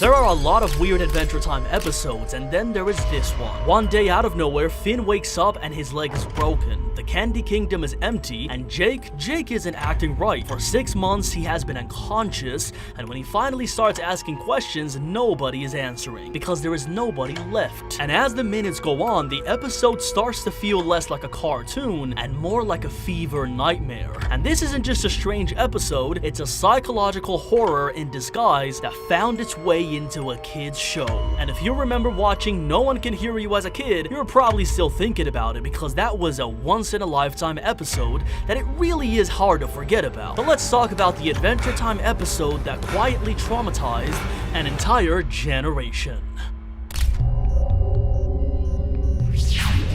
There are a lot of weird Adventure Time episodes, and then there is this one. One day out of nowhere, Finn wakes up and his leg is broken. The Candy Kingdom is empty, and Jake isn't acting right. For 6 months, he has been unconscious, and when he finally starts asking questions, nobody is answering, because there is nobody left. And as the minutes go on, the episode starts to feel less like a cartoon, and more like a fever nightmare. And this isn't just a strange episode, it's a psychological horror in disguise that found its way into a kid's show. And if you remember watching No One Can Hear You as a kid, you're probably still thinking about it because that was a once-in-a-lifetime episode that it really is hard to forget about. But let's talk about the Adventure Time episode that quietly traumatized an entire generation.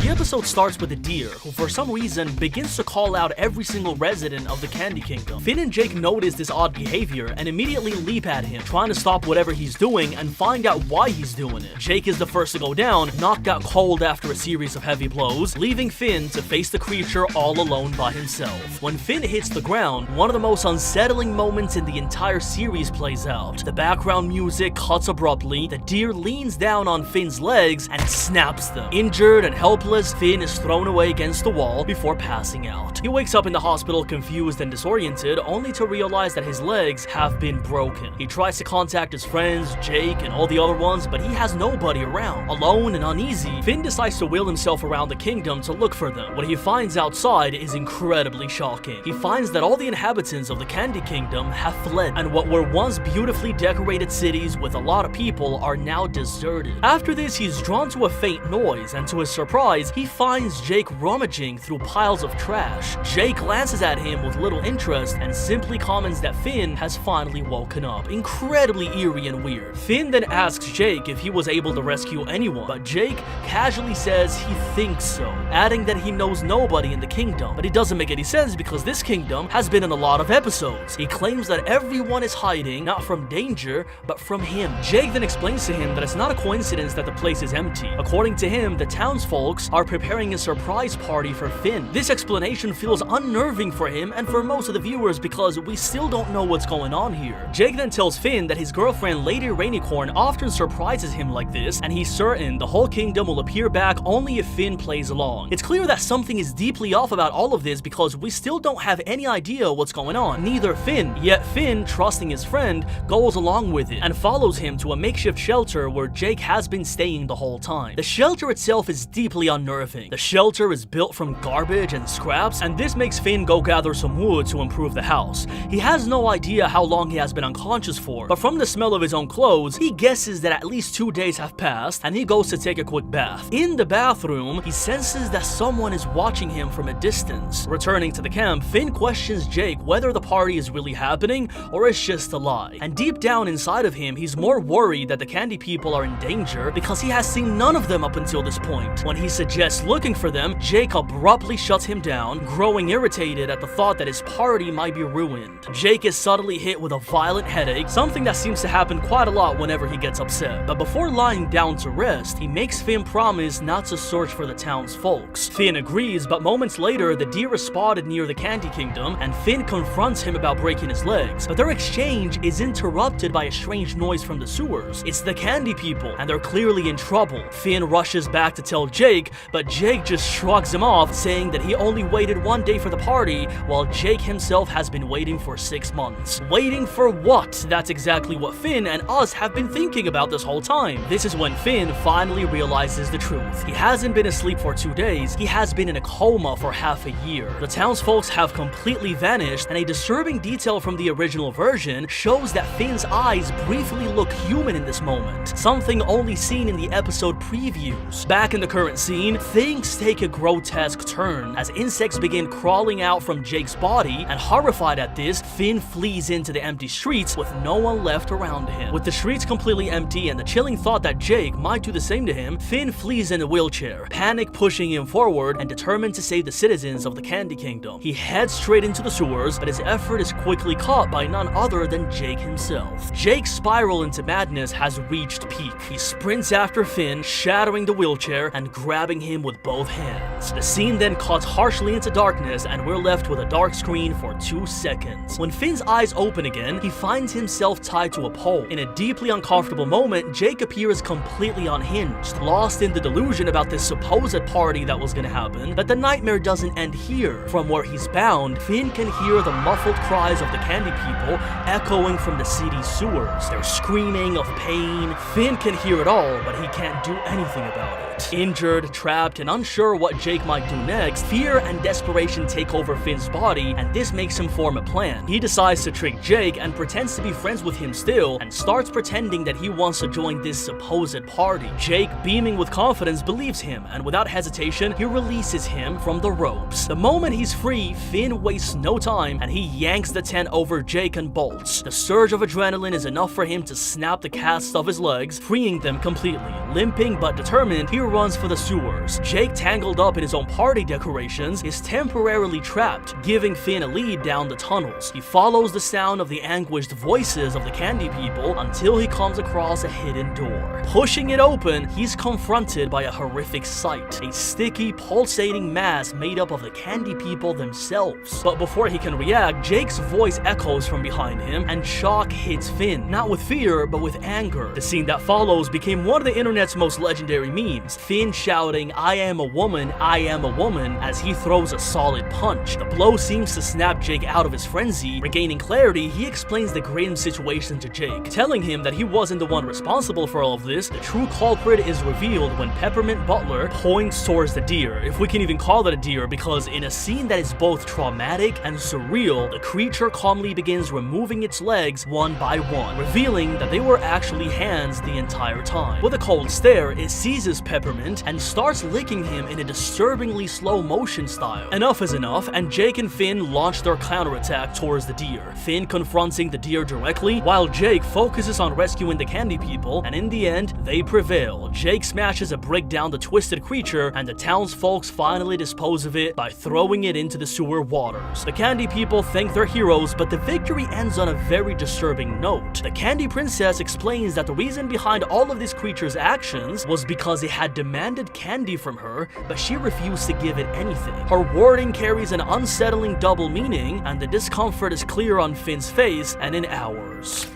The episode starts with a deer, who for some reason begins to call out every single resident of the Candy Kingdom. Finn and Jake notice this odd behavior and immediately leap at him, trying to stop whatever he's doing and find out why he's doing it. Jake is the first to go down, knocked out cold after a series of heavy blows, leaving Finn to face the creature all alone by himself. When Finn hits the ground, one of the most unsettling moments in the entire series plays out. The background music cuts abruptly, the deer leans down on Finn's legs and snaps them. Injured and helpless, Finn is thrown away against the wall before passing out. He wakes up in the hospital confused and disoriented, only to realize that his legs have been broken. He tries to contact his friends, Jake and all the other ones, but he has nobody around. Alone and uneasy, Finn decides to wheel himself around the kingdom to look for them. What he finds outside is incredibly shocking. He finds that all the inhabitants of the Candy Kingdom have fled, and what were once beautifully decorated cities with a lot of people are now deserted. After this, he's drawn to a faint noise, and to his surprise, he finds Jake rummaging through piles of trash. Jake glances at him with little interest and simply comments that Finn has finally woken up. Incredibly eerie and weird. Finn then asks Jake if he was able to rescue anyone, but Jake casually says he thinks so, adding that he knows nobody in the kingdom. But it doesn't make any sense because this kingdom has been in a lot of episodes. He claims that everyone is hiding, not from danger, but from him. Jake then explains to him that it's not a coincidence that the place is empty. According to him, the townsfolk are preparing a surprise party for Finn. This explanation feels unnerving for him and for most of the viewers because we still don't know what's going on here. Jake then tells Finn that his girlfriend Lady Rainicorn often surprises him like this, and he's certain the whole kingdom will appear back only if Finn plays along. It's clear that something is deeply off about all of this because we still don't have any idea what's going on. Neither Finn, yet Finn, trusting his friend, goes along with it and follows him to a makeshift shelter where Jake has been staying the whole time. The shelter itself is deeply unnerving. The shelter is built from garbage and scraps, and this makes Finn go gather some wood to improve the house. He has no idea how long he has been unconscious for, but from the smell of his own clothes, he guesses that at least 2 days have passed, and he goes to take a quick bath. In the bathroom, he senses that someone is watching him from a distance. Returning to the camp, Finn questions Jake whether the party is really happening or it's just a lie. And deep down inside of him, he's more worried that the candy people are in danger because he has seen none of them up until this point. When he suggests looking for them, Jake abruptly shuts him down, growing irritated at the thought that his party might be ruined. Jake is suddenly hit with a violent headache, something that seems to happen quite a lot whenever he gets upset. But before lying down to rest, he makes Finn promise not to search for the town's folks. Finn agrees, but moments later, the deer is spotted near the Candy Kingdom, and Finn confronts him about breaking his legs. But their exchange is interrupted by a strange noise from the sewers. It's the candy people, and they're clearly in trouble. Finn rushes back to tell Jake, but Jake just shrugs him off, saying that he only waited 1 day for the party, while Jake himself has been waiting for 6 months. Waiting for what? That's exactly what Finn and us have been thinking about this whole time. This is when Finn finally realizes the truth. He hasn't been asleep for 2 days, he has been in a coma for half a year. The townsfolk have completely vanished, and a disturbing detail from the original version shows that Finn's eyes briefly look human in this moment, something only seen in the episode previews. Back in the current scene, things take a grotesque turn as insects begin crawling out from Jake's body, and horrified at this, Finn flees into the empty streets with no one left around him. With the streets completely empty and the chilling thought that Jake might do the same to him, Finn flees in a wheelchair, panic pushing him forward and determined to save the citizens of the Candy Kingdom. He heads straight into the sewers, but his effort is quickly caught by none other than Jake himself. Jake's spiral into madness has reached peak. He sprints after Finn, shattering the wheelchair and grabbing grabbing him with both hands. The scene then cuts harshly into darkness, and we're left with a dark screen for 2 seconds. When Finn's eyes open again, he finds himself tied to a pole. In a deeply uncomfortable moment, Jake appears completely unhinged, lost in the delusion about this supposed party that was gonna happen. But the nightmare doesn't end here. From where he's bound, Finn can hear the muffled cries of the candy people echoing from the city's sewers. They're screaming of pain. Finn can hear it all, but he can't do anything about it. Injured, trapped, and unsure what Jake might do next, fear and desperation take over Finn's body, and this makes him form a plan. He decides to trick Jake and pretends to be friends with him still, and starts pretending that he wants to join this supposed party. Jake, beaming with confidence, believes him, and without hesitation, he releases him from the ropes. The moment he's free, Finn wastes no time, and he yanks the tent over Jake and bolts. The surge of adrenaline is enough for him to snap the casts of his legs, freeing them completely. Limping but determined, he runs for the sewers. Jake, tangled up in his own party decorations, is temporarily trapped, giving Finn a lead down the tunnels. He follows the sound of the anguished voices of the candy people until he comes across a hidden door. Pushing it open, he's confronted by a horrific sight, a sticky, pulsating mass made up of the candy people themselves. But before he can react, Jake's voice echoes from behind him, and shock hits Finn, not with fear, but with anger. The scene that follows became one of the internet's most legendary memes, Finn shouting, "I am a woman, I am a woman," as he throws a solid punch. The blow seems to snap Jake out of his frenzy. Regaining clarity, he explains the grim situation to Jake, telling him that he wasn't the one responsible for all of this. The true culprit is revealed when Peppermint Butler points towards the deer, if we can even call it a deer, because in a scene that is both traumatic and surreal, the creature calmly begins removing its legs one by one, revealing that they were actually hands the entire time. With a cold stare, it seizes Peppermint and starts licking him in a disturbingly slow motion style. Enough is enough, and Jake and Finn launch their counterattack towards the deer, Finn confronting the deer directly, while Jake focuses on rescuing the candy people, and in the end, they prevail. Jake smashes a brick down the twisted creature, and the townsfolk finally dispose of it by throwing it into the sewer waters. The candy people thank their heroes, but the victory ends on a very disturbing note. The candy princess explains that the reason behind all of this creature's actions was because it had demanded candy from her, but she refused to give it anything. Her wording carries an unsettling double meaning, and the discomfort is clear on Finn's face and in ours.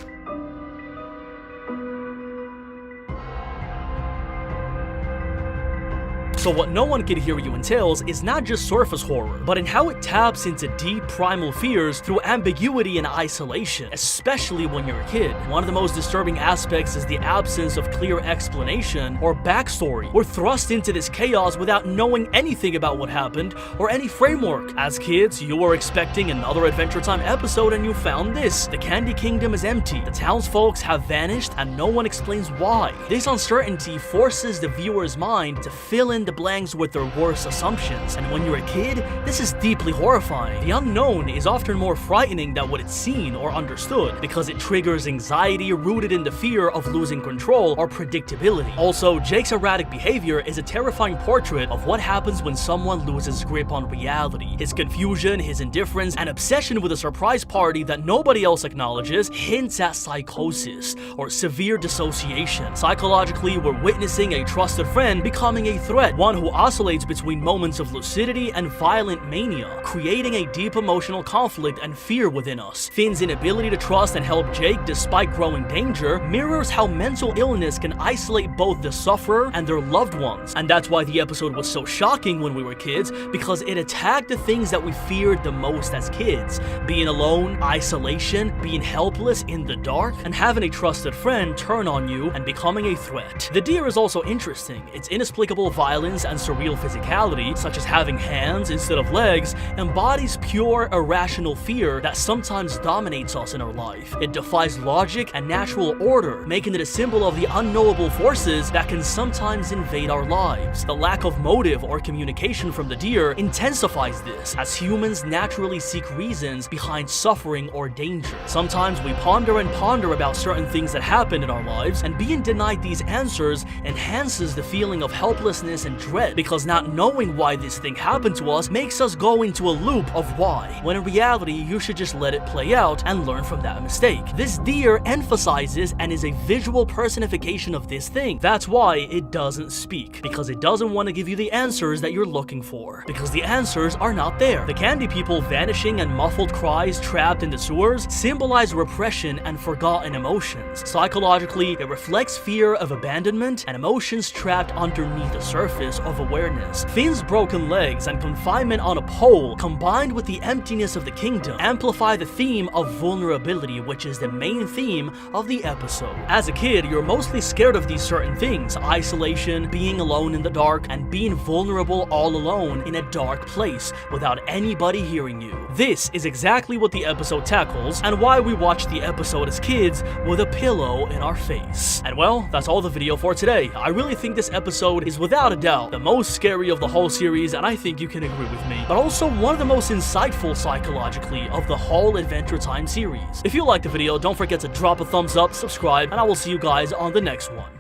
So what No One Can Hear You entails is not just surface horror, but in how it taps into deep primal fears through ambiguity and isolation, especially when you're a kid. One of the most disturbing aspects is the absence of clear explanation or backstory. We're thrust into this chaos without knowing anything about what happened or any framework. As kids, you were expecting another Adventure Time episode and you found this. The Candy Kingdom is empty, the townsfolk have vanished, and no one explains why. This uncertainty forces the viewer's mind to fill in the blanks with their worst assumptions, and when you're a kid, this is deeply horrifying. The unknown is often more frightening than what it's seen or understood, because it triggers anxiety rooted in the fear of losing control or predictability. Also, Jake's erratic behavior is a terrifying portrait of what happens when someone loses grip on reality. His confusion, his indifference, and obsession with a surprise party that nobody else acknowledges hints at psychosis or severe dissociation. Psychologically, we're witnessing a trusted friend becoming a threat, one who oscillates between moments of lucidity and violent mania, creating a deep emotional conflict and fear within us. Finn's inability to trust and help Jake despite growing danger mirrors how mental illness can isolate both the sufferer and their loved ones. And that's why the episode was so shocking when we were kids, because it attacked the things that we feared the most as kids: being alone, isolation, being helpless in the dark, and having a trusted friend turn on you and becoming a threat. The deer is also interesting. Its inexplicable violence and surreal physicality, such as having hands instead of legs, embodies pure, irrational fear that sometimes dominates us in our life. It defies logic and natural order, making it a symbol of the unknowable forces that can sometimes invade our lives. The lack of motive or communication from the deer intensifies this, as humans naturally seek reasons behind suffering or danger. Sometimes we ponder and ponder about certain things that happen in our lives, and being denied these answers enhances the feeling of helplessness and dread, because not knowing why this thing happened to us makes us go into a loop of why, when in reality you should just let it play out and learn from that mistake. This deer emphasizes and is a visual personification of this thing. That's why it doesn't speak, because it doesn't want to give you the answers that you're looking for, because the answers are not there. The candy people vanishing and muffled cries trapped in the sewers symbolize repression and forgotten emotions. Psychologically, it reflects fear of abandonment and emotions trapped underneath the surface of awareness. Finn's broken legs and confinement on a pole, combined with the emptiness of the kingdom, amplify the theme of vulnerability, which is the main theme of the episode. As a kid, you're mostly scared of these certain things: isolation, being alone in the dark, and being vulnerable all alone in a dark place without anybody hearing you. This is exactly what the episode tackles, and why we watched the episode as kids with a pillow in our face. And well, that's all the video for today. I really think this episode is without a doubt the most scary of the whole series, and I think you can agree with me, but also one of the most insightful psychologically of the whole Adventure Time series. If you liked the video, don't forget to drop a thumbs up, subscribe, and I will see you guys on the next one.